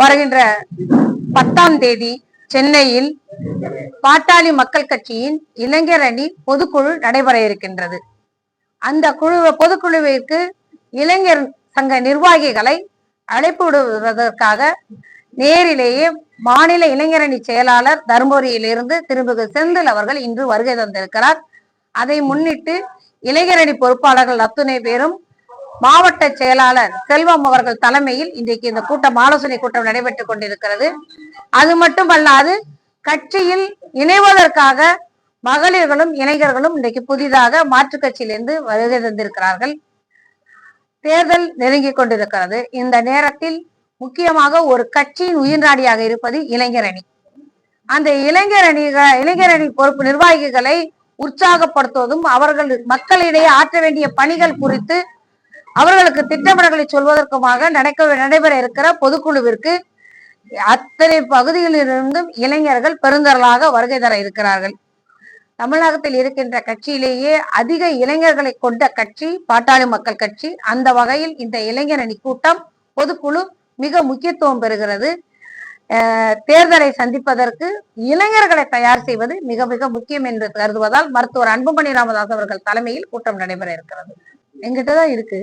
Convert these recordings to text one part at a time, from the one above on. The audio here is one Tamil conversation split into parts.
வருகின்ற 10ஆம் தேதி சென்னையில் பாட்டாளி மக்கள் கட்சியின் இளைஞர் அணி பொதுக்குழு நடைபெற இருக்கின்றது. அந்த பொதுக்குழுவிற்கு இளைஞர் சங்க நிர்வாகிகளை அழைப்பு விடுவதற்காக நேரிலேயே மாநில இளைஞரணி செயலாளர் தருமபுரியிலிருந்து திருமிகு செந்தில் அவர்கள் இன்று வருகை தந்திருக்கிறார். அதை முன்னிட்டு இளைஞரணி பொறுப்பாளர்கள் அத்துணை பேரும் மாவட்ட செயலாளர் செல்வம் அவர்கள் தலைமையில் இன்றைக்கு இந்த கூட்டம் ஆலோசனை கூட்டம் நடைபெற்றுக் கொண்டிருக்கிறது. அது மட்டுமல்லாது கட்சியில் இணைவதற்காக மகளிர்களும் இளைஞர்களும் இன்றைக்கு புதிதாக மாற்றுக் கட்சியிலிருந்து வருகை தந்திருக்கிறார்கள். தேர்தல் நெருங்கிக் கொண்டிருக்கிறது. இந்த நேரத்தில் முக்கியமாக ஒரு கட்சியின் உயிர்நாடியாக இருப்பது இளைஞரணி. அந்த இளைஞரணி பொறுப்பு நிர்வாகிகளை உற்சாகப்படுத்துவதும் அவர்கள் மக்களிடையே ஆற்ற வேண்டிய பணிகள் குறித்து அவர்களுக்கு திட்டமிடல்களை சொல்வதற்குமாக நடைபெற இருக்கிற பொதுக்குழுவிற்கு அத்தனை பகுதிகளிலிருந்தும் இளைஞர்கள் பெருந்தரலாக வருகை தர இருக்கிறார்கள். தமிழகத்தில் இருக்கின்ற கட்சியிலேயே அதிக இளைஞர்களை கொண்ட கட்சி பாட்டாளி மக்கள் கட்சி. அந்த வகையில் இந்த இளைஞரணி கூட்டம் பொதுக்குழு மிக முக்கியத்துவம் பெறுகிறது. தேர்தலை சந்திப்பதற்கு இளைஞர்களை தயார் செய்வது மிக மிக முக்கியம் என்று கருதுவதால் மருத்துவர் அன்புமணி ராமதாஸ் அவர்கள் தலைமையில் கூட்டம் நடைபெற இருக்கிறது. எங்கிட்டதான் இருக்கு.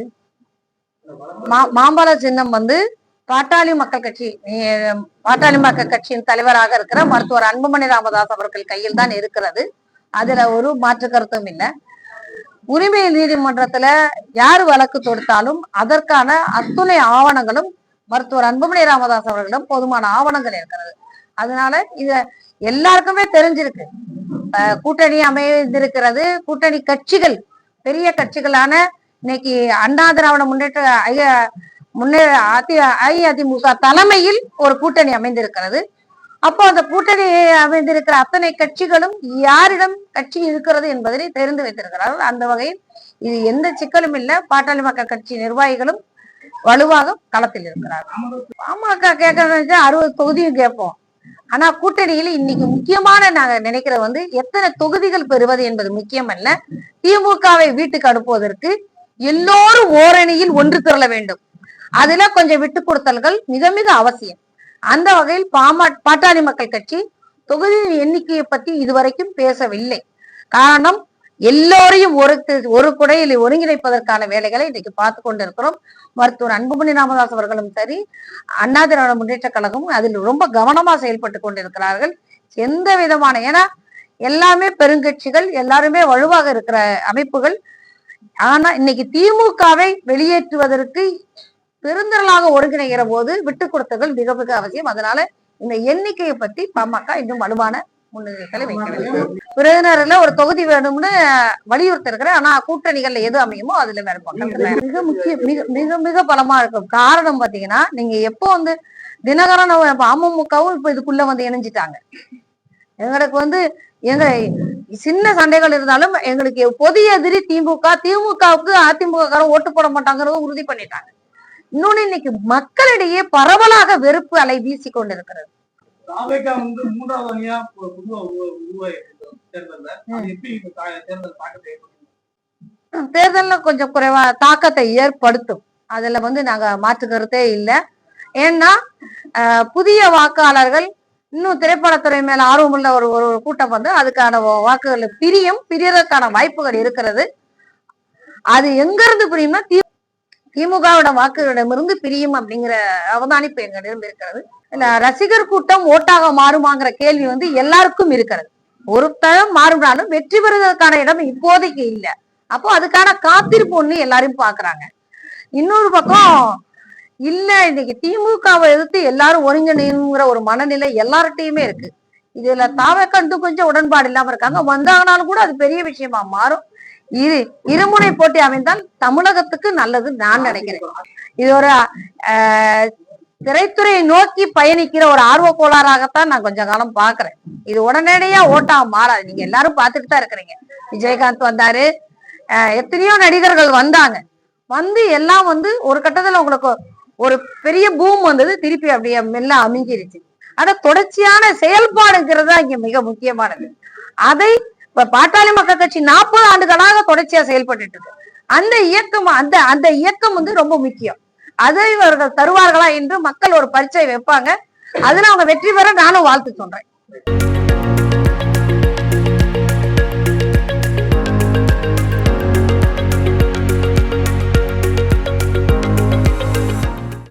மாம்பழ சின்னம் பாட்டாளி மக்கள் கட்சியின் தலைவராக இருக்கிற மருத்துவர் அன்புமணி ராமதாஸ் அவர்கள் கையில் தான் இருக்கிறது. அதுல ஒரு மாற்று கருத்தும் இல்லை. உரிமை நீதிமன்றத்துல யாரு வழக்கு தொடுத்தாலும் அதற்கான அத்துணை ஆவணங்களும் மருத்துவர் அன்புமணி ராமதாஸ் அவர்களிடம் போதுமான ஆவணங்கள் இருக்கிறது. அதனால இத எல்லாருக்குமே தெரிஞ்சிருக்கு. கூட்டணி அமைந்திருக்கிறது. கூட்டணி கட்சிகள் பெரிய கட்சிகளான இன்னைக்கு அண்ணா திராவிட அஇஅதிமுக தலைமையில் ஒரு கூட்டணி அமைந்திருக்கிறது. அப்போ அந்த கூட்டணி அமைந்திருக்கிற அத்தனை கட்சிகளும் யாரிடம் கட்சி இருக்கிறது என்பதை தெரிந்து வைத்திருக்கிறார்கள். அந்த வகையில் இது எந்த சிக்கலும் இல்லை. பாட்டாளி மக்கள் கட்சி நிர்வாகிகளும் வலுவாக களத்தில் இருக்கிறார்கள். பாமக கேட்கறது 60 தொகுதியும் கேட்போம். ஆனா கூட்டணியில் இன்னைக்கு முக்கியமான நாங்க நினைக்கிறது எத்தனை தொகுதிகள் பெறுவது என்பது முக்கியம் அல்ல. திமுகவை வீட்டுக்கு அனுப்புவதற்கு எல்லோரும் ஓரணியில் ஒன்று திரள வேண்டும். அதுல கொஞ்சம் விட்டு கொடுத்தல்கள் மிக மிக அவசியம். அந்த வகையில் பாட்டாளி மக்கள் கட்சி தொகுதியின் எண்ணிக்கையை பத்தி இதுவரைக்கும் பேசவில்லை. காரணம் எல்லோரையும் ஒரு குடையில் ஒருங்கிணைப்பதற்கான வேலைகளை இன்னைக்கு பார்த்து கொண்டிருக்கிறோம். மருத்துவர் அன்புமணி ராமதாஸ் அவர்களும் சரி, அண்ணா திராவிட முன்னேற்ற கழகமும் அதில் ரொம்ப கவனமா செயல்பட்டு கொண்டிருக்கிறார்கள். எந்த விதமான ஏன்னா எல்லாமே பெருங்கட்சிகள், எல்லாருமே வலுவாக இருக்கிற அமைப்புகள். ஆனா இன்னைக்கு திமுகவை வெளியேற்றுவதற்கு பெருந்திரளாக ஒருங்கிணைகிற போது விட்டு கொடுத்தர்கள் மிக மிக அவசியம். அதனால இந்த எண்ணிக்கையை பத்தி பாமக இன்னும் வலுவான முன்னுரிமைகளை வைக்க வேண்டும். விருதுநகர்ல ஒரு தொகுதி வேணும்னு வலியுறுத்தி இருக்கிறேன். ஆனா கூட்டணிகள்ல எது அமையுமோ அதுல வேற பக்கம் மிக முக்கிய மிக மிக பலமா இருக்கும். காரணம் பாத்தீங்கன்னா நீங்க எப்போ தினகரன் அமமுகவும் இப்ப இதுக்குள்ள இணைஞ்சிட்டாங்க. எங்களுக்கு எங்க சின்ன சண்டைகள் இருந்தாலும் எங்களுக்கு பொது எதிரி திமுகவுக்கு அதிமுக ஓட்டு போட மாட்டாங்கிறத உறுதி பண்ணிட்டாங்க. இன்னொன்னு இன்னைக்கு மக்களிடையே பரவலாக வெறுப்பு அலை வீசி கொண்டிருக்கிறது. தேர்தல்ல கொஞ்சம் குறைவா தாக்கத்தை ஏற்படுத்தும். அதுல நாங்க மாற்று கருத்தே இல்லை. ஏன்னா புதிய வாக்காளர்கள் இன்னும் திரைப்படத்துறை மேல ஆர்வமுள்ள ஒரு கூட்டம் அதுக்கான வாக்குகள் பிரியறதுக்கான வாய்ப்புகள் இருக்கிறது. அது எங்க இருந்து பிரியும்னா திமுகவோட வாக்குகளிடமிருந்து பிரியும் அப்படிங்கிற அவதானிப்பு எங்களிடம் இருக்கிறது. இல்ல ரசிகர் கூட்டம் ஓட்டாக மாறுமாங்கிற கேள்வி எல்லாருக்கும் இருக்கிறது. ஒருத்தரம் மாறுனாலும் வெற்றி பெறுவதற்கான இடம் இப்போதைக்கு இல்லை. அப்போ அதுக்கான காத்திருப்பு எல்லாரும் பாக்குறாங்க. இன்னொரு பக்கம் இல்ல இன்னைக்கு திமுகவை எதிர்த்து எல்லாரும் ஒருங்கிணைங்கிற ஒரு மனநிலை எல்லார்ட்டையுமே இருக்கு. இதுல தாவக்கண்டு கொஞ்சம் உடன்பாடு இல்லாம இருக்காங்க. வந்தாங்கனாலும் கூட அது பெரிய விஷயமா மாறும். இருமுனை போட்டி அமைந்தால் தமிழகத்துக்கு நல்லது நான் நினைக்கிறேன். இது ஒரு திரைத்துறையை நோக்கி பயணிக்கிற ஒரு ஆர்வ கோளாறாகத்தான் நான் கொஞ்ச காலம் பாக்குறேன். இது உடனடியா ஓட்டா மாறாது. நீங்க எல்லாரும் பார்த்துட்டு தான் இருக்கிறீங்க. விஜயகாந்த் வந்தாரு, எத்தனையோ நடிகர்கள் வந்தாங்க. எல்லாம் ஒரு கட்டத்துல உங்களுக்கு ஒரு பெரிய பூம் திருப்பி அப்படியே மெல்ல அமைஞ்சிருச்சு. ஆனா தொடர்ச்சியான செயல்பாடுங்கிறதா இங்க மிக முக்கியமானது. அதை இப்ப பாட்டாளி மக்கள் கட்சி 40 ஆண்டுகளாக தொடர்ச்சியா செயல்பட்டு இருக்கு. அந்த இயக்கம் ரொம்ப முக்கியம். அதை இவர்கள் தருவார்களா என்று மக்கள் ஒரு பரீட்சை வைப்பாங்க. அதுல அவங்க வெற்றி பெற நானும் வாழ்த்து சொல்றேன்.